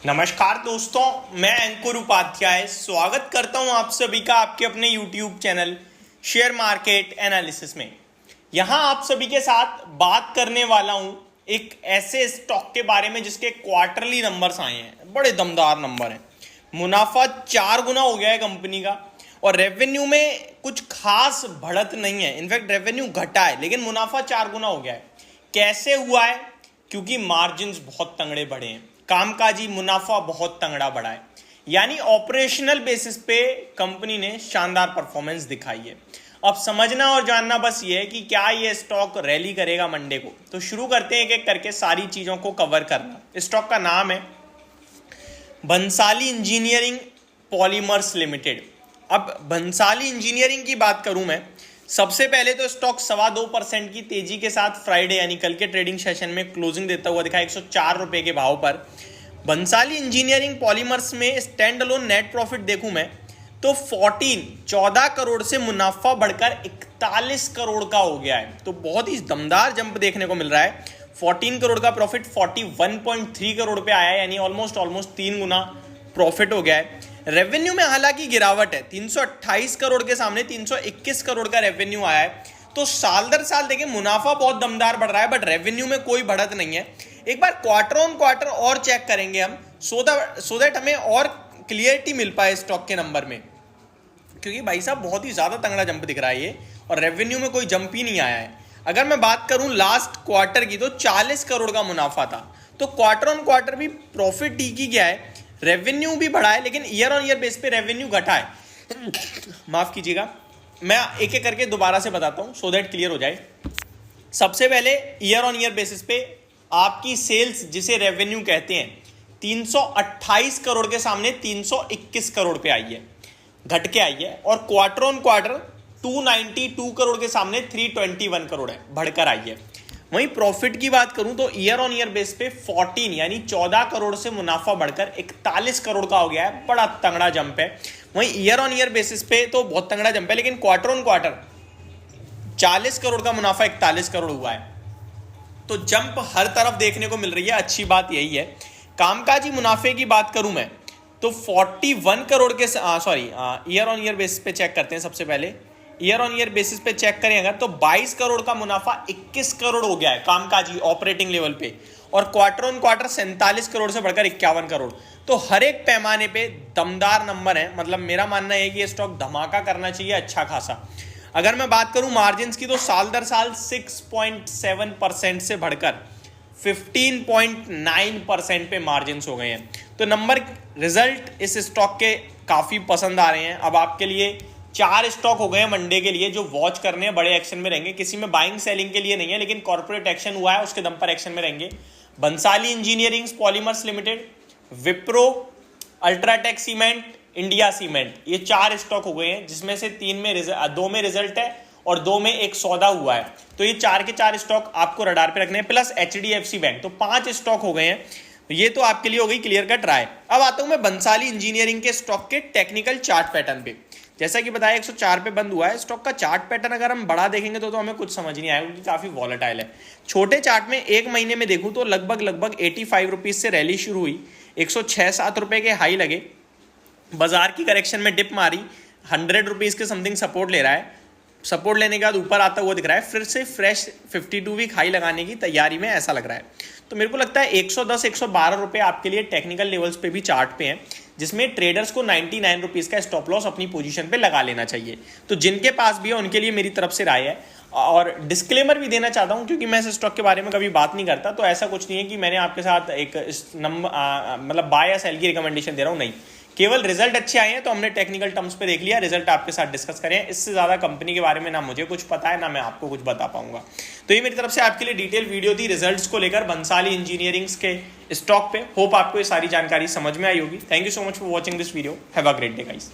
नमस्कार दोस्तों, मैं अंकुर उपाध्याय स्वागत करता हूं आप सभी का आपके अपने YouTube channel share market analysis में। यहां आप सभी के साथ बात करने वाला हूं एक ऐसे स्टॉक के बारे में जिसके क्वार्टरली नंबर्स आए हैं, बड़े दमदार नंबर हैं। मुनाफा 4 गुना हो गया है कंपनी का और रेवेन्यू में कुछ खास बढ़त नहीं है। इनफैक्ट रेवेन्यू घटा है लेकिन मुनाफा 4 गुना हो गया है। कैसे हुआ है? क्योंकि मार्जिन्स बहुत तंगड़े बढ़े हैं, कामकाजी मुनाफा बहुत तंगड़ा बढ़ा है, यानी ऑपरेशनल बेसिस पे कंपनी ने शानदार परफॉर्मेंस दिखाई है। अब समझना और जानना बस ये है कि क्या ये स्टॉक रैली करेगा मंडे को। तो शुरू करते हैं एक एक करके सारी चीजों को कवर करना। स्टॉक का नाम है बंसाली इंजीनियरिंग पॉलीमर्स लिमिटेड। अब बंसाली इंजीनियरिंग की बात करूं मैं, सबसे पहले तो स्टॉक 2.25% की तेजी के साथ फ्राइडे यानी कल के ट्रेडिंग सेशन में क्लोजिंग देता हुआ दिखा 104 रुपए के भाव पर। बंसाली इंजीनियरिंग पॉलीमर्स में स्टैंड अलोन नेट प्रॉफिट देखूं मैं तो 14 करोड़ से मुनाफा बढ़कर 41 करोड़ का हो गया है। तो बहुत ही दमदार जंप देखने को मिल रहा है। 14 करोड़ का प्रॉफिट 41.3 करोड़ पे आया है, यानी ऑलमोस्ट 3 गुना प्रॉफिट हो गया है। रेवेन्यू में हालांकि गिरावट है, 328 करोड़ के सामने 321 करोड़ का रेवेन्यू आया है। तो साल दर साल देखिए मुनाफा बहुत दमदार बढ़ रहा है बट रेवेन्यू में कोई बढ़त नहीं है। एक बार क्वार्टर ऑन क्वार्टर और चेक करेंगे हम सो दैट हमें और क्लियरिटी मिल पाए स्टॉक के नंबर में, क्योंकि भाई साहब बहुत ही ज्यादा तंगड़ा जंप दिख रहा है ये और रेवेन्यू में कोई जंप ही नहीं आया है। अगर मैं बात करूं लास्ट क्वार्टर की तो 40 करोड़ का मुनाफा था। तो क्वार्टर ऑन क्वार्टर भी प्रॉफिट ठीक ही गया है, रेवेन्यू भी बढ़ा है, लेकिन ईयर ऑन ईयर बेस पे रेवेन्यू घटा है। माफ कीजिएगा, मैं एक एक करके दोबारा से बताता हूं सो दैट क्लियर हो जाए। सबसे पहले ईयर ऑन ईयर बेसिस पे आपकी सेल्स, जिसे रेवेन्यू कहते हैं, 328 करोड़ के सामने 321 करोड़ पे आई है, घट के आई है। और क्वार्टर ऑन क्वार्टर 292 करोड़ के सामने 321 करोड़ है, बढ़कर आई है। वहीं प्रॉफिट की बात करूं तो ईयर ऑन ईयर बेस पे 14 करोड़ से मुनाफा बढ़कर 41 करोड़ का हो गया है, बड़ा तंगड़ा जंप है। वहीं ईयर ऑन ईयर बेसिस पे तो बहुत तंगड़ा जंप है, लेकिन क्वार्टर ऑन क्वार्टर 40 करोड़ का मुनाफा 41 करोड़ हुआ है। तो जंप हर तरफ देखने को मिल रही है, अच्छी बात यही है। कामकाजी मुनाफे की बात करूं मैं तो 41 करोड़ के ईयर ऑन ईयर बेसिस पे चेक करते हैं। सबसे पहले ईयर ऑन ईयर बेसिस पे चेक करें अगर तो 22 करोड़ का मुनाफा 21 करोड़ हो गया है कामकाजी ऑपरेटिंग लेवल पे, और क्वार्टर ऑन क्वार्टर 47 करोड़ से बढ़कर 51 करोड़। तो हर एक पैमाने पे दमदार नंबर है। मतलब मेरा मानना है कि ये स्टॉक धमाका करना चाहिए अच्छा खासा। अगर मैं बात करूं मार्जिन की तो साल दर साल 6.7% से बढ़कर 15.9% पे मार्जिन हो गए हैं। तो नंबर रिजल्ट इस स्टॉक के काफी पसंद आ रहे हैं। अब आपके लिए 4 स्टॉक हो गए हैं मंडे के लिए जो वॉच करने हैं, बड़े एक्शन में रहेंगे। किसी में बाइंग सेलिंग के लिए नहीं है, लेकिन कॉर्पोरेट एक्शन हुआ है उसके दम पर एक्शन में रहेंगे। Bansali engineering polymers limited, Wipro, UltraTech cement, India cement, ये 4 स्टॉक हो गए हैं, जिसमें से 2 में रिजल्ट है और 2 में एक सौदा हुआ है। तो ये 4 के 4 स्टॉक आपको रडार पे रखने हैं, प्लस HDFC बैंक। तो 5 स्टॉक हो गए हैं। ये तो आपके लिए हो गई क्लियर कट राय। अब आता हूं मैं बंसाली इंजीनियरिंग के स्टॉक के टेक्निकल चार्ट पैटर्न पे। जैसा कि बताया 104 पे बंद हुआ है। स्टॉक का चार्ट पैटर्न अगर हम बड़ा देखेंगे तो हमें कुछ समझ नहीं आएगा, क्योंकि काफी वॉलेटाइल है। छोटे चार्ट में एक महीने में देखूं तो लगभग 85 रुपीज से रैली शुरू हुई, 106-7 रुपए के हाई लगे, बाजार की करेक्शन में डिप मारी, 100 रुपीज के समथिंग सपोर्ट ले रहा है। सपोर्ट लेने के बाद ऊपर आता हुआ दिख रहा है, फिर से फ्रेश 52 वीक हाई लगाने की तैयारी में ऐसा लग रहा है। तो मेरे को लगता है 110-112 रुपए आपके लिए टेक्निकल लेवल्स पे भी चार्ट पे हैं, जिसमें ट्रेडर्स को 99 रुपीज का स्टॉप लॉस अपनी पोजीशन पे लगा लेना चाहिए। तो जिनके पास भी है उनके लिए मेरी तरफ से राय है। और डिस्क्लेमर भी देना चाहता हूं, क्योंकि मैं इस स्टॉक के बारे में कभी बात नहीं करता, तो ऐसा कुछ नहीं है कि मैंने आपके साथ एक मतलब बाय या सेल की रिकमेंडेशन दे रहा हूं, नहीं। केवल रिजल्ट अच्छे आए हैं तो हमने टेक्निकल टर्म्स पे देख लिया, रिजल्ट आपके साथ डिस्कस करें। इससे ज्यादा कंपनी के बारे में ना मुझे कुछ पता है ना मैं आपको कुछ बता पाऊंगा। तो ये मेरी तरफ से आपके लिए डिटेल वीडियो थी रिजल्ट्स को लेकर बंसाली इंजीनियरिंग के स्टॉक पे। होप आपको ये सारी जानकारी समझ में आई होगी। Thank you so much for watching this video. Have a great day guys.